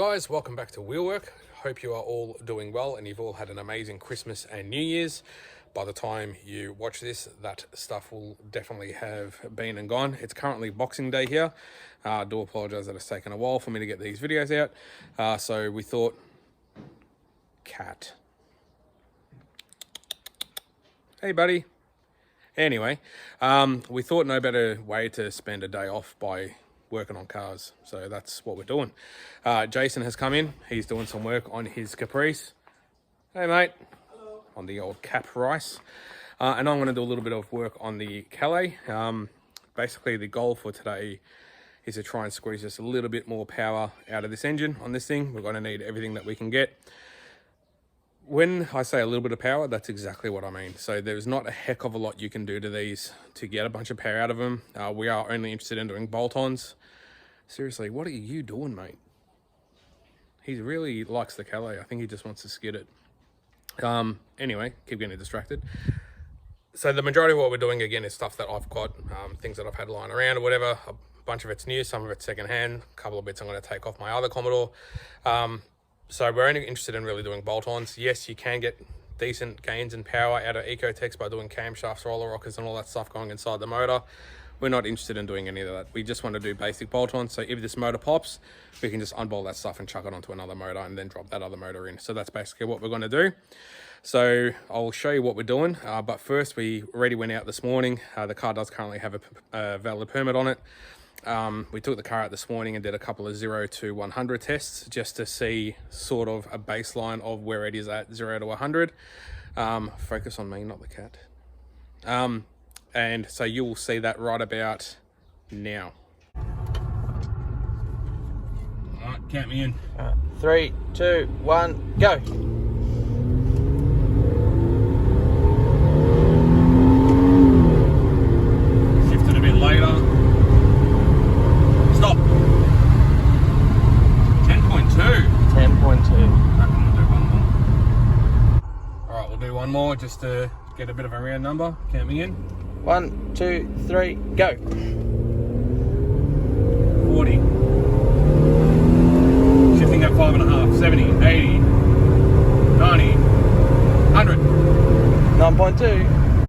guys, welcome back to Wheelwork. Hope you are all doing well and you've all had an amazing Christmas and New Year's. By the time you watch this, that stuff will definitely have been and gone. It's currently Boxing Day here. I do apologize that it's taken a while for me to get these videos out. So we thought, cat. Hey buddy. Anyway, we thought no better way to spend a day off by working on cars, so that's what we're doing. Jason has come in. He's doing some work on his Caprice. Hey mate. Hello. On the old Cap Rice, and I'm going to do a little bit of work on the Calais. Basically the goal for today is to try and squeeze just a little bit more power out of this engine on this thing. We're going to need everything that we can get. When I say a little bit of power, that's exactly what I mean. So there's not a heck of a lot you can do to these to get a bunch of power out of them. We are only interested in doing bolt-ons. Seriously, what are you doing, mate? He really likes the Calais. I think he just wants to skid it. Anyway, keep getting distracted. So the majority of what we're doing, again, is stuff that I've got, things that I've had lying around or whatever. A bunch of it's new, some of it's secondhand. A couple of bits I'm going to take off my other Commodore. So we're only interested in really doing bolt-ons. Yes, you can get decent gains in power out of Ecotechs by doing camshafts, roller rockers and all that stuff going inside the motor. We're not interested in doing any of that. We just want to do basic bolt-ons. So if this motor pops, we can just unbolt that stuff and chuck it onto another motor and then drop that other motor in. So that's basically what we're going to do. So I'll show you what we're doing. But first, we already went out this morning. The car does currently have a valid permit on it. We took the car out this morning and did a couple of 0 to 100 tests just to see sort of a baseline of where it is at 0 to 100. Focus on me, not the cat. And so you will see that right about now. All right, count me in. 3, 2, 1, go. Shifted a bit later. Stop. 10.2. 10.2. We'll do one more. All right, we'll do one more just to get a bit of a round number. Count me in. 1, 2, 3, go. 40. Shifting at 5.5. 70, 80, 90, 100. 9.2.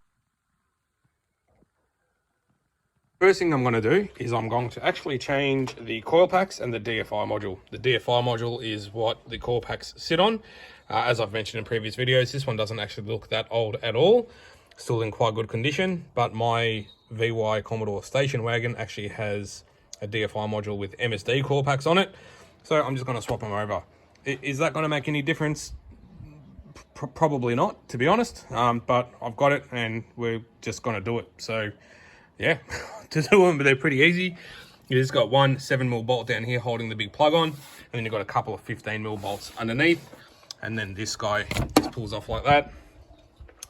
First thing I'm going to do is I'm going to actually change the coil packs and the DFI module. The DFI module is what the coil packs sit on. As I've mentioned in previous videos, this one doesn't actually look that old at all. Still in quite good condition, but my VY Commodore station wagon actually has a DFI module with MSD coil packs on it. So I'm just going to swap them over. Is that going to make any difference? Probably not, to be honest. But I've got it and we're just going to do it. So yeah, to do them, but they're pretty easy. You just got one 7mm bolt down here holding the big plug on, and then you've got a couple of 15mm bolts underneath, and then this guy just pulls off like that.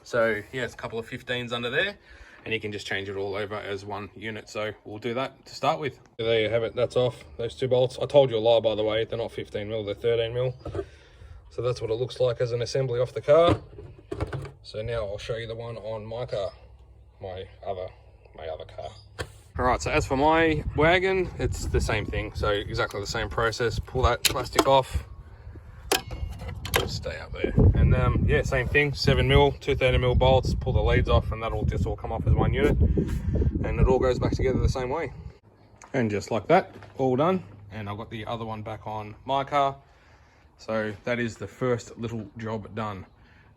So yeah, it's a couple of 15s under there, and you can just change it all over as one unit. So we'll do that to start with. So there you have it, that's off, those two bolts. I told you a lie, by the way, they're not 15mm, they're 13mm. So that's what it looks like as an assembly off the car. So now I'll show you the one on my car, my other car. All right, so as for my wagon, it's the same thing. So exactly the same process. Pull that plastic off, just stay up there. And yeah, same thing, 7mm, two 30mm bolts, pull the leads off, and that'll just all come off as one unit. And it all goes back together the same way. And just like that, all done. And I've got the other one back on my car. So that is the first little job done.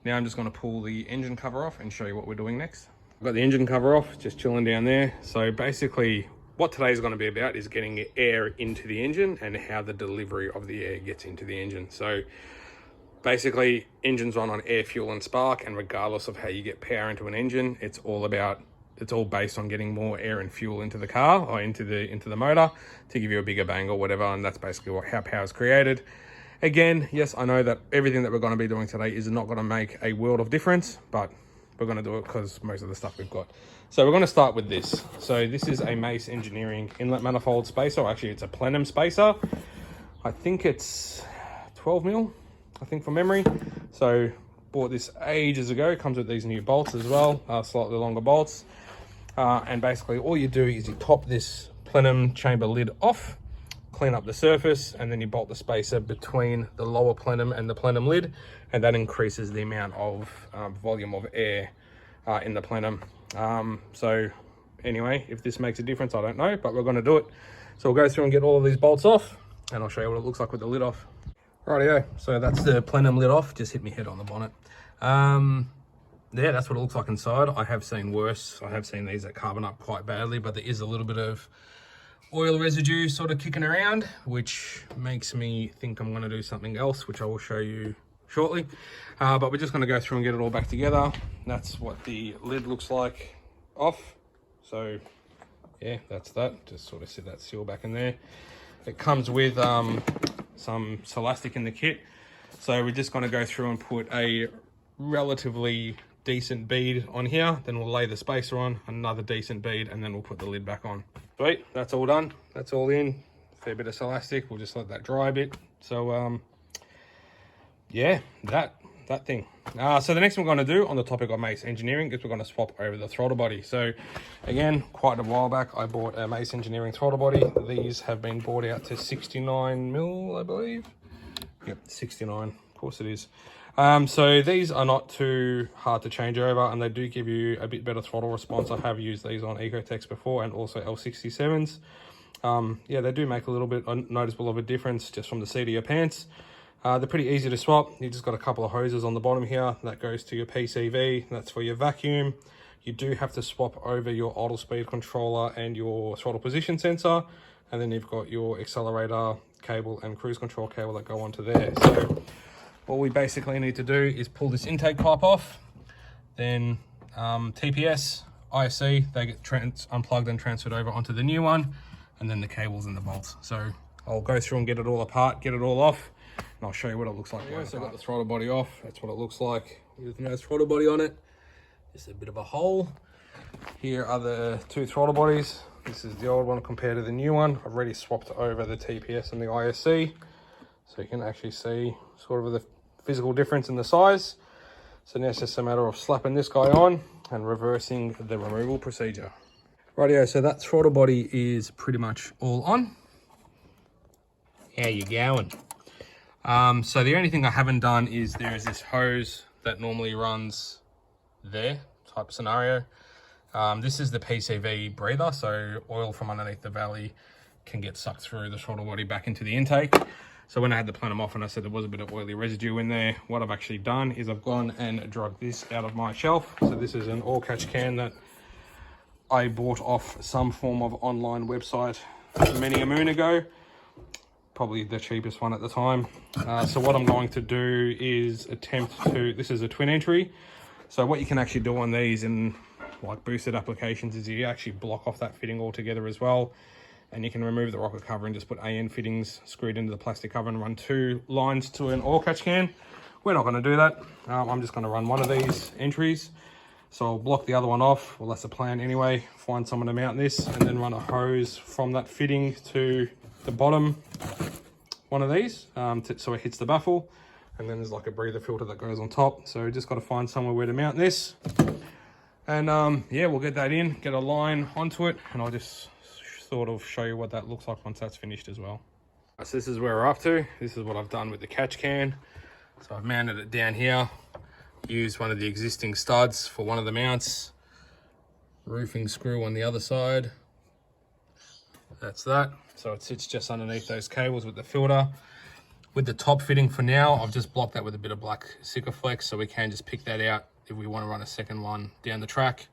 Now I'm just gonna pull the engine cover off and show you what we're doing next. I've got the engine cover off, just chilling down there. So basically what today is going to be about is getting air into the engine and how the delivery of the air gets into the engine. So basically engines run on air, fuel and spark, and regardless of how you get power into an engine, it's all based on getting more air and fuel into the car or into the motor to give you a bigger bang or whatever. And that's basically how power is created. Again, yes, I know that everything that we're going to be doing today is not going to make a world of difference, but we're going to do it because most of the stuff we've got. So we're going to start with this. So this is a Mace Engineering inlet manifold spacer, or actually it's a Plenum spacer. I think it's 12mm, I think, from memory. So bought this ages ago. It comes with these new bolts as well, slightly longer bolts. And basically all you do is you top this plenum chamber lid off, clean up the surface, and then you bolt the spacer between the lower plenum and the plenum lid, and that increases the amount of volume of air in the plenum. So anyway, if this makes a difference, I don't know, but we're going to do it. So we'll go through and get all of these bolts off, and I'll show you what it looks like with the lid off. Rightio, so that's the plenum lid off. Just hit me head on the bonnet. Yeah, that's what it looks like inside. I have seen worse. I have seen these that carbon up quite badly, but there is a little bit of oil residue sort of kicking around, which makes me think I'm going to do something else, which I will show you shortly. But we're just going to go through and get it all back together. That's what the lid looks like off. So yeah, that's that. Just sort of sit that seal back in there. It comes with some Celastic in the kit. So we're just going to go through and put a relatively decent bead on here, then we'll lay the spacer on, another decent bead, and then we'll put the lid back on. Sweet, that's all done. That's all in. Fair bit of Celastic. We'll just let that dry a bit. So yeah, that thing. So the next thing we're going to do on the topic of Mace Engineering is we're going to swap over the throttle body. So again, quite a while back, I bought a Mace Engineering throttle body. These have been bought out to 69 mil, I believe. Yep, 69. Of course it is. So these are not too hard to change over, and they do give you a bit better throttle response. I have used these on Ecotechs before, and also L67s. Yeah, they do make a little bit noticeable of a difference just from the seat of your pants. They're pretty easy to swap. You just got a couple of hoses on the bottom here. That goes to your PCV. That's for your vacuum. You do have to swap over your idle speed controller and your throttle position sensor. And then you've got your accelerator cable and cruise control cable that go onto there. So all we basically need to do is pull this intake pipe off. Then TPS, ISC, they get unplugged and transferred over onto the new one. And then the cables and the bolts. So I'll go through and get it all apart, get it all off. And I'll show you what it looks like. Yeah, so I got the throttle body off. That's what it looks like with no throttle body on it. Just a bit of a hole. Here are the two throttle bodies. This is the old one compared to the new one. I've already swapped over the TPS and the ISC. So you can actually see sort of the physical difference in the size. So now it's just a matter of slapping this guy on and reversing the removal procedure. Rightio, so that throttle body is pretty much all on. How you going? So the only thing I haven't done is there is this hose that normally runs there type scenario. This is the PCV breather, so oil from underneath the valley can get sucked through the throttle body back into the intake. So when I had the plenum off and I said there was a bit of oily residue in there, what I've actually done is I've gone and dragged this out of my shelf. So this is an oil catch can that I bought off some form of online website many a moon ago. Probably the cheapest one at the time. So what I'm going to do is attempt to, this is a twin entry. So what you can actually do on these in like boosted applications is you actually block off that fitting altogether as well. And you can remove the rocker cover and just put AN fittings screwed into the plastic cover and run 2 lines to an oil catch can. We're not going to do that. I'm just going to run one of these entries. So I'll block the other one off. Well, that's the plan anyway. Find someone to mount this and then run a hose from that fitting to the bottom one of these so it hits the baffle, and then there's like a breather filter that goes on top. So just got to find somewhere where to mount this, and yeah, we'll get that in, get a line onto it, and I'll just sort of show you what that looks like once that's finished as well. So this is where we're up to. This is what I've done with the catch can. So I've mounted it down here, used one of the existing studs for one of the mounts, roofing screw on the other side. That's that. So it sits just underneath those cables with the filter. With the top fitting for now, I've just blocked that with a bit of black Sikaflex, so we can just pick that out if we want to run a second one down the track.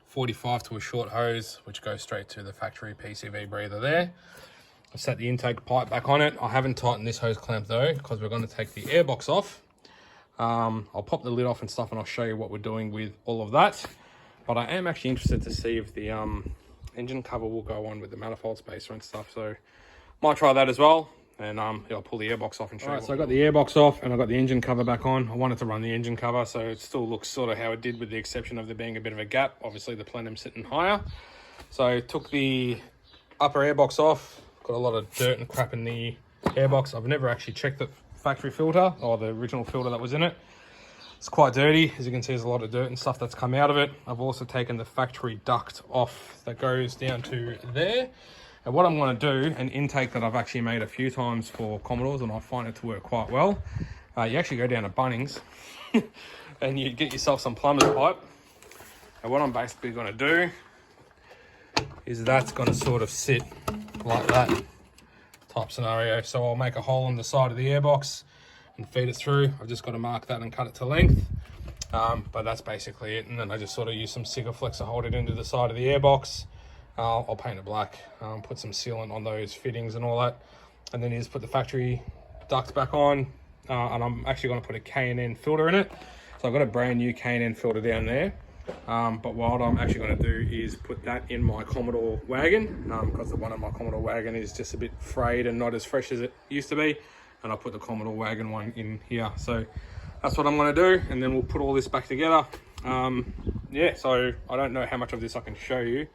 45 to a short hose, which goes straight to the factory PCV breather there. I've set the intake pipe back on it. I haven't tightened this hose clamp though, because we're going to take the airbox off. I'll pop the lid off and stuff, and I'll show you what we're doing with all of that. But I am actually interested to see if the engine cover will go on with the manifold spacer and stuff, so might try that as well. And yeah, I'll pull the airbox off and show you. Alright, so I got the airbox off and I got the engine cover back on. I wanted to run the engine cover so it still looks sort of how it did, with the exception of there being a bit of a gap. Obviously the plenum sitting higher. So I took the upper airbox off. Got a lot of dirt and crap in the airbox. I've never actually checked the factory filter or the original filter that was in it. It's quite dirty. As you can see, there's a lot of dirt and stuff that's come out of it. I've also taken the factory duct off that goes down to there. And what I'm going to do, an intake that I've actually made a few times for Commodores, and I find it to work quite well. You actually go down to Bunnings and you get yourself some plumber's pipe. And what I'm basically going to do is that's going to sort of sit like that type scenario. So I'll make a hole in the side of the airbox and feed it through. I've just got to mark that and cut it to length. But that's basically it. And then I just sort of use some Sikaflex to hold it into the side of the airbox. I'll paint it black, put some sealant on those fittings and all that. And then you just put the factory ducts back on. And I'm actually going to put a K&N filter in it. So I've got a brand new K&N filter down there. But what I'm actually going to do is put that in my Commodore wagon, because the one in my Commodore wagon is just a bit frayed and not as fresh as it used to be. And I'll put the Commodore wagon one in here. So that's what I'm going to do, and then we'll put all this back together. Yeah, so I don't know how much of this I can show you,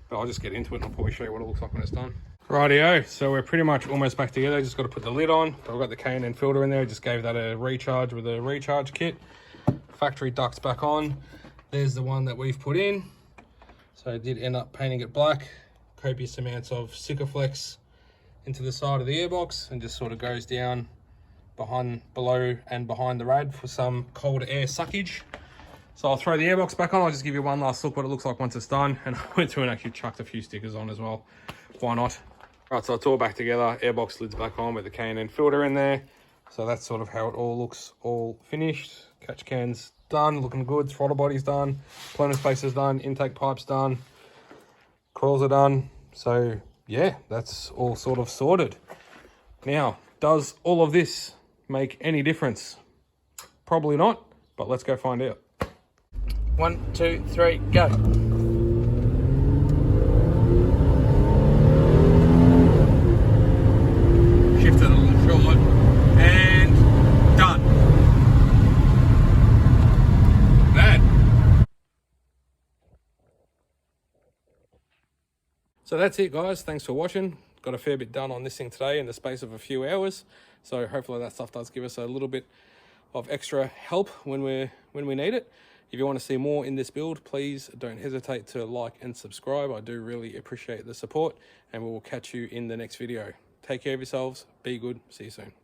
but I'll just get into it and I'll probably show you what it looks like when it's done. Rightio, so we're pretty much almost back together. Just got to put the lid on. I've got the K&N filter in there. Just gave that a recharge with a recharge kit. Factory ducts back on. There's the one that we've put in. So I did end up painting it black. Copious amounts of Sikaflex into the side of the airbox, and just sort of goes down below and behind the rad for some cold air suckage. So I'll throw the airbox back on. I'll just give you one last look what it looks like once it's done. And I went through and actually chucked a few stickers on as well. Why not? Right, so it's all back together. Airbox lids back on with the K&N filter in there. So that's sort of how it all looks, all finished. Catch cans done, looking good. Throttle body's done. Plenum spacer's done. Intake pipe's done. Coils are done. So yeah, that's all sort of sorted. Now, does all of this make any difference? Probably not, but let's go find out. 1, 2, 3, go. Shift it a little short, and done. That. So that's it, guys. Thanks for watching. Got a fair bit done on this thing today in the space of a few hours. So hopefully that stuff does give us a little bit of extra help when we need it. If you want to see more in this build, please don't hesitate to like and subscribe. I do really appreciate the support, and we will catch you in the next video. Take care of yourselves. Be good. See you soon.